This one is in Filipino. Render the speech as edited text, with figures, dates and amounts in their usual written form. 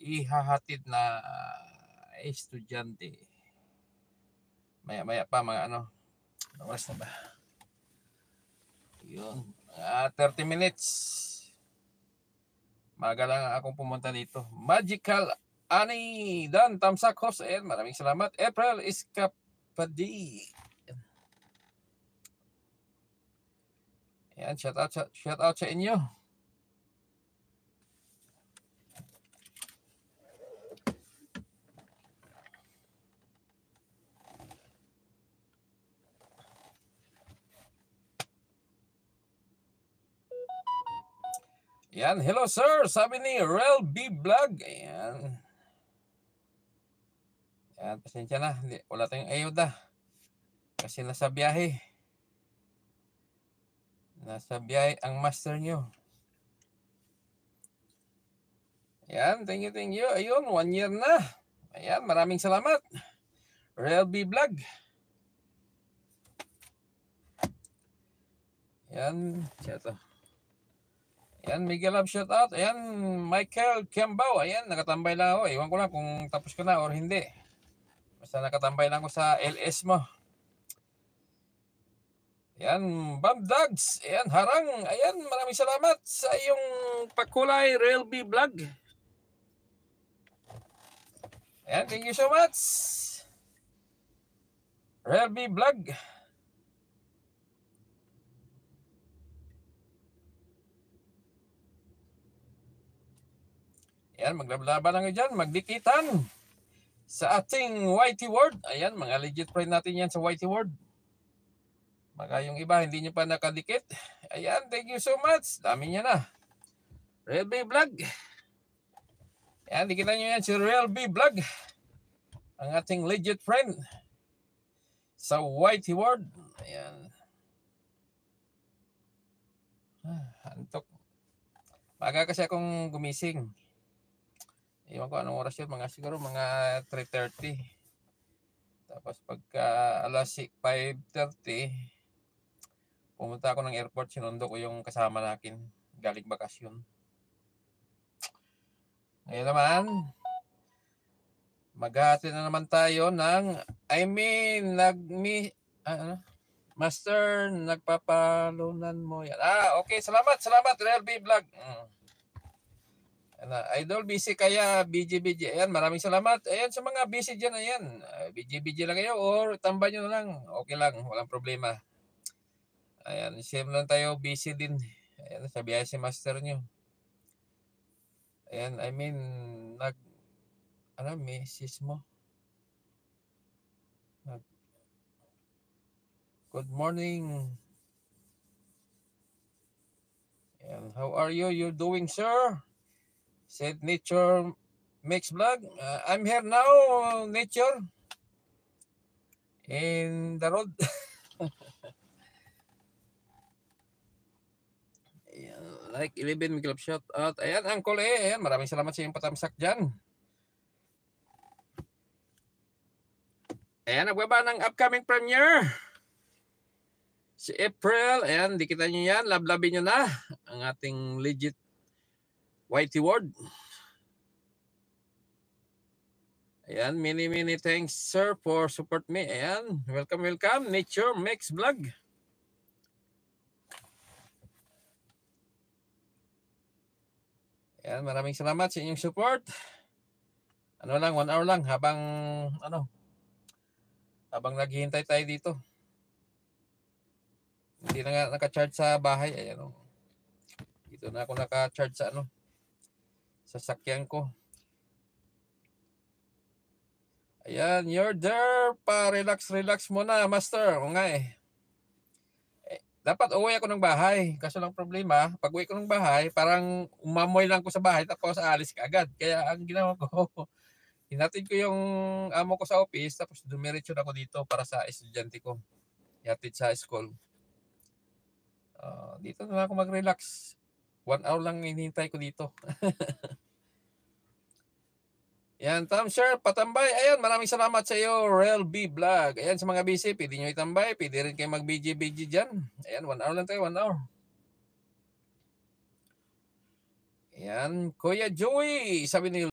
ihahatid na estudyante. Maya-maya pa mga oras na ba? Yun, 30 minutes. Maga lang akong pumunta dito. Magical Ani Dan Tamsak Host, and maraming salamat. April Escapadi. Yan, shout out sa inyo. Yan, hello sir, sabi ni Rel B Vlog. Ayan. Yan, pasensya na, wala tayong ayuda. Kasi nasa biyahe. Nasa biyahe ang master nyo. Yan, thank you. Ayun, 1 year na. Ayan, maraming salamat. Rel B Vlog. Yan, siya. Ayan, Miguel Love shout out. Ayan, Michael Kembao. Ayan, nakatambay lang ako. Iwan ko lang kung tapos ko na or hindi. Basta nakatambay lang ako sa LS mo. Ayan, Bam Dogs. Ayan, Harang. Ayan, maraming salamat sa iyong pakulay, Real B Vlog. Ayan, thank you so much. Real B Vlog. Ayan, maglaban lang dyan, magdikitan sa ating YT World. Ayan, mga legit friend natin yan sa YT World. Mga yung iba, hindi nyo pa nakadikit. Ayan, thank you so much. Dami niya na. Real B Vlog. Ayan, dikitan nyo yan si Real B Vlog. Ang ating legit friend sa YT World. Ayan. Antok. Maga kasi akong gumising. Iwan ko anong oras yun, siguro mga 3:30. Tapos pagka alas 5:30, pumunta ako ng airport, sinundo ko yung kasama natin, galing bakasyon. Ngayon naman, maghati na naman tayo ng, Master, nagpapalunan mo yan. Okay, salamat, Real B Vlog. Idol, busy kaya BG. Ayan, maraming salamat. Ayan, sa mga busy dyan, ayan. BG lang kayo or tambay nyo na lang. Okay lang, walang problema. Ayan, same lang tayo, busy din. Ayan, sabi si master nyo. Ayan, message mo. Good morning. Ayan, how are you? You doing, sir? Said Nature Mix Vlog. I'm here now, Nature. In the road. Ayan, like 11 Club shout out. Ayan, Uncle ayan, maraming salamat sa iyong patamsak dyan. Ayan, nagbaba ng upcoming premiere. Si April, ayan, dikitan nyo yan, lablabin nyo na ang ating legit YT World. Ayan, many thanks sir for support me. Ayan, welcome, Nature Mix Vlog. Ayan, maraming salamat sa inyong support. 1 hour lang habang naghihintay tayo dito. Hindi na nga naka-charge sa bahay. Ayan, dito na ako naka-charge sa sasakyan ko. Ayan, you're there. Pa-relax muna, master. O nga dapat uwi ako ng bahay. Kaso lang problema, pag uwi ko ng bahay, parang umamoy lang ko sa bahay tapos aalis ka agad. Kaya ang ginawa ko, hinatid ko yung amo ko sa office tapos dumiretso na ako dito para sa estudyante ko. Hinatid sa school. Dito na ako mag-relax. 1 hour lang hinihintay ko dito. Yan, Tom Sir, patambay. Ayan, maraming salamat sa iyo, Real B Vlog. Ayan, sa mga busy, pwede nyo itambay. Pwede rin kayo mag-BG dyan. Ayan, 1 hour lang tayo, 1 hour. Ayan, Kuya Joey, sabi ni